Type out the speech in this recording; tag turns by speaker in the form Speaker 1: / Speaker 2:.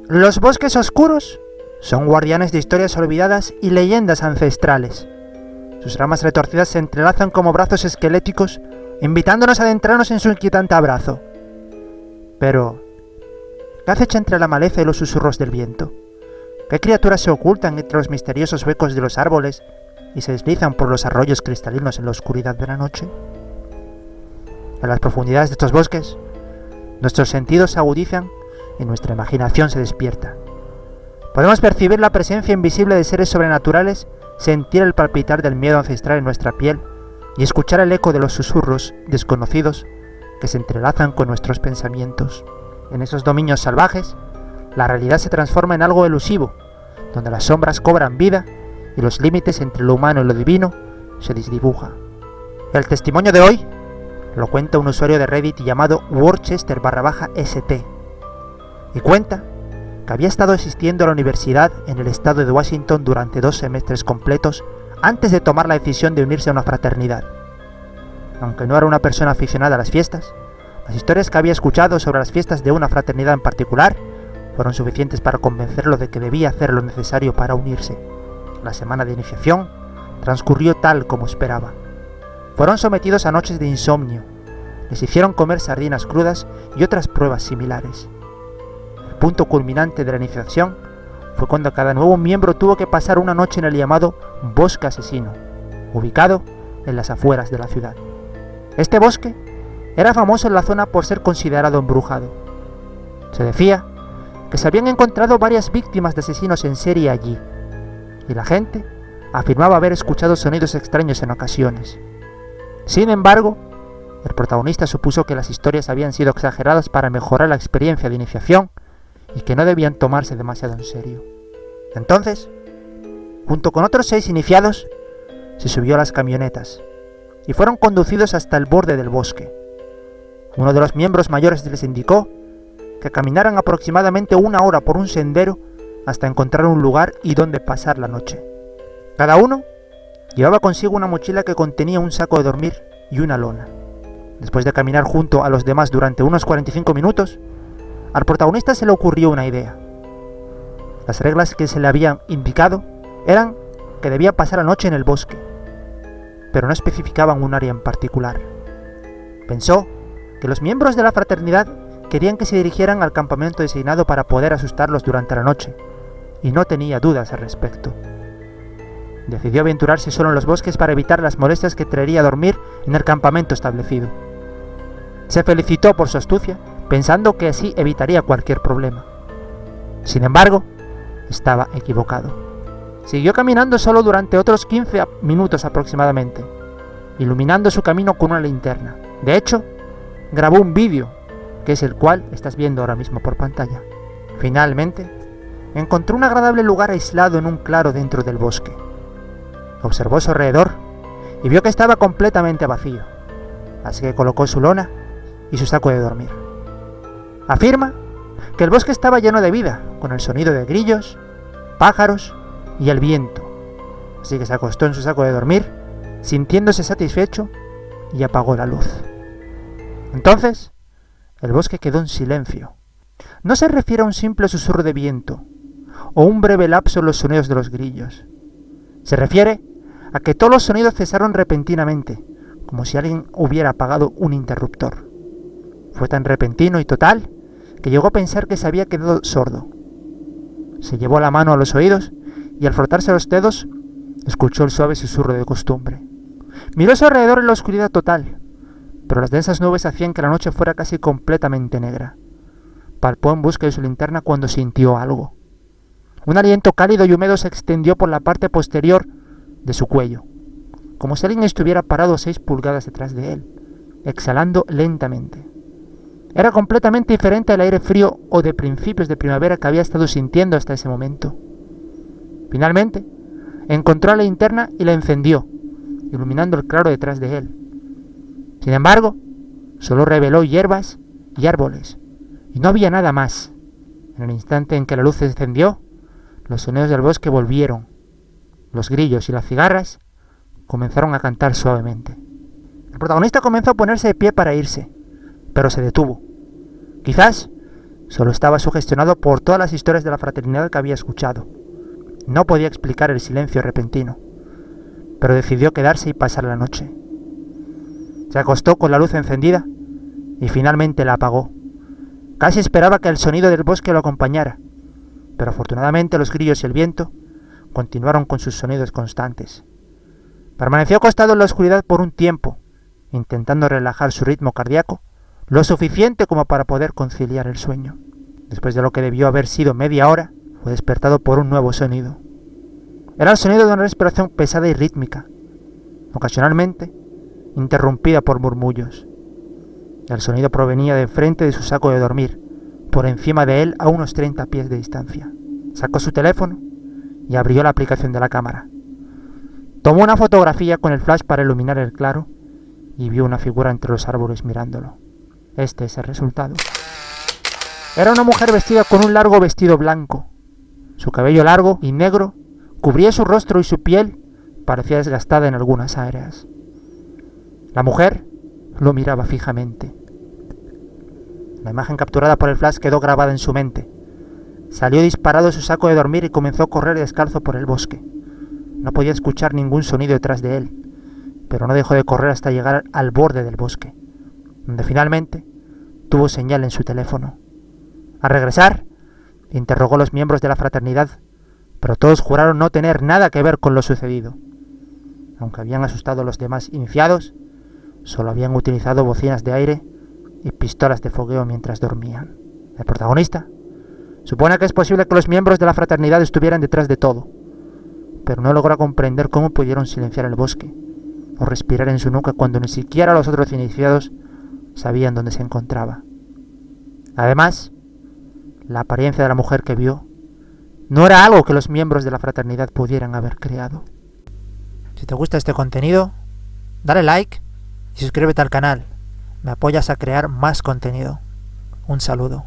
Speaker 1: Los bosques oscuros son guardianes de historias olvidadas y leyendas ancestrales. Sus ramas retorcidas se entrelazan como brazos esqueléticos, invitándonos a adentrarnos en su inquietante abrazo. Pero, ¿qué acecha entre la maleza y los susurros del viento? ¿Qué criaturas se ocultan entre los misteriosos huecos de los árboles y se deslizan por los arroyos cristalinos en la oscuridad de la noche? En las profundidades de estos bosques, nuestros sentidos se agudizan y nuestra imaginación se despierta. Podemos percibir la presencia invisible de seres sobrenaturales, sentir el palpitar del miedo ancestral en nuestra piel y escuchar el eco de los susurros desconocidos que se entrelazan con nuestros pensamientos. En esos dominios salvajes, la realidad se transforma en algo elusivo, donde las sombras cobran vida y los límites entre lo humano y lo divino se desdibujan. El testimonio de hoy lo cuenta un usuario de Reddit llamado Worcester_ST y cuenta que había estado asistiendo a la universidad en el estado de Washington durante 2 semestres completos antes de tomar la decisión de unirse a una fraternidad. Aunque no era una persona aficionada a las fiestas, las historias que había escuchado sobre las fiestas de una fraternidad en particular fueron suficientes para convencerlo de que debía hacer lo necesario para unirse. La semana de iniciación transcurrió tal como esperaba. Fueron sometidos a noches de insomnio, les hicieron comer sardinas crudas y otras pruebas similares. El punto culminante de la iniciación fue cuando cada nuevo miembro tuvo que pasar una noche en el llamado Bosque Asesino, ubicado en las afueras de la ciudad. Este bosque era famoso en la zona por ser considerado embrujado. Se decía que se habían encontrado varias víctimas de asesinos en serie allí, y la gente afirmaba haber escuchado sonidos extraños en ocasiones. Sin embargo, el protagonista supuso que las historias habían sido exageradas para mejorar la experiencia de iniciación y que no debían tomarse demasiado en serio. Entonces, junto con otros 6 iniciados, se subió a las camionetas y fueron conducidos hasta el borde del bosque. Uno de los miembros mayores les indicó que caminaran aproximadamente 1 hora por un sendero hasta encontrar un lugar y donde pasar la noche. Cada uno llevaba consigo una mochila que contenía un saco de dormir y una lona. Después de caminar junto a los demás durante unos 45 minutos, al protagonista se le ocurrió una idea. Las reglas que se le habían indicado eran que debía pasar la noche en el bosque, pero no especificaban un área en particular. Pensó que los miembros de la fraternidad querían que se dirigieran al campamento designado para poder asustarlos durante la noche, y no tenía dudas al respecto. Decidió aventurarse solo en los bosques para evitar las molestias que traería dormir en el campamento establecido. Se felicitó por su astucia, pensando que así evitaría cualquier problema. Sin embargo, estaba equivocado. Siguió caminando solo durante otros 15 minutos aproximadamente, iluminando su camino con una linterna. De hecho, grabó un vídeo, que es el cual estás viendo ahora mismo por pantalla. Finalmente, encontró un agradable lugar aislado en un claro dentro del bosque. Observó su alrededor y vio que estaba completamente vacío, así que colocó su lona y su saco de dormir. Afirma que el bosque estaba lleno de vida, con el sonido de grillos, pájaros y el viento, así que se acostó en su saco de dormir, sintiéndose satisfecho, y apagó la luz. Entonces, el bosque quedó en silencio. No se refiere a un simple susurro de viento, o un breve lapso en los sonidos de los grillos. Se refiere a que todos los sonidos cesaron repentinamente, como si alguien hubiera apagado un interruptor. Fue tan repentino y total que llegó a pensar que se había quedado sordo. Se llevó la mano a los oídos y al frotarse los dedos, escuchó el suave susurro de costumbre. Miró a su alrededor en la oscuridad total, pero las densas nubes hacían que la noche fuera casi completamente negra. Palpó en busca de su linterna cuando sintió algo. Un aliento cálido y húmedo se extendió por la parte posterior de su cuello, como si alguien estuviera parado 6 pulgadas detrás de él, exhalando lentamente. Era completamente diferente al aire frío o de principios de primavera que había estado sintiendo hasta ese momento. Finalmente, encontró la linterna y la encendió, iluminando el claro detrás de él. Sin embargo, solo reveló hierbas y árboles, y no había nada más. En el instante en que la luz se encendió, los sonidos del bosque volvieron. Los grillos y las cigarras comenzaron a cantar suavemente. El protagonista comenzó a ponerse de pie para irse, pero se detuvo. Quizás Solo estaba sugestionado por todas las historias de la fraternidad que había escuchado. No podía explicar el silencio repentino, pero decidió quedarse y pasar la noche. Se acostó con la luz encendida y finalmente la apagó. Casi esperaba que el sonido del bosque lo acompañara, pero afortunadamente los grillos y el viento continuaron con sus sonidos constantes. Permaneció acostado en la oscuridad por un tiempo, intentando relajar su ritmo cardíaco lo suficiente como para poder conciliar el sueño. Después de lo que debió haber sido media hora, fue despertado por un nuevo sonido. Era el sonido de una respiración pesada y rítmica, ocasionalmente interrumpida por murmullos. El sonido provenía de frente de su saco de dormir, por encima de él a unos 30 pies de distancia. Sacó su teléfono y abrió la aplicación de la cámara. Tomó una fotografía con el flash para iluminar el claro y vio una figura entre los árboles mirándolo. Este es el resultado. Era una mujer vestida con un largo vestido blanco. Su cabello largo y negro cubría su rostro y su piel parecía desgastada en algunas áreas. La mujer lo miraba fijamente. La imagen capturada por el flash quedó grabada en su mente. Salió disparado de su saco de dormir y comenzó a correr descalzo por el bosque. No podía escuchar ningún sonido detrás de él, pero no dejó de correr hasta llegar al borde del bosque, donde finalmente tuvo señal en su teléfono. Al regresar, interrogó a los miembros de la fraternidad, pero todos juraron no tener nada que ver con lo sucedido. Aunque habían asustado a los demás iniciados, solo habían utilizado bocinas de aire y pistolas de fogueo mientras dormían. El protagonista supone que es posible que los miembros de la fraternidad estuvieran detrás de todo, pero no logra comprender cómo pudieron silenciar el bosque o respirar en su nuca cuando ni siquiera los otros iniciados sabían dónde se encontraba. Además, la apariencia de la mujer que vio no era algo que los miembros de la fraternidad pudieran haber creado. Si te gusta este contenido, dale like y suscríbete al canal. Me apoyas a crear más contenido. Un saludo.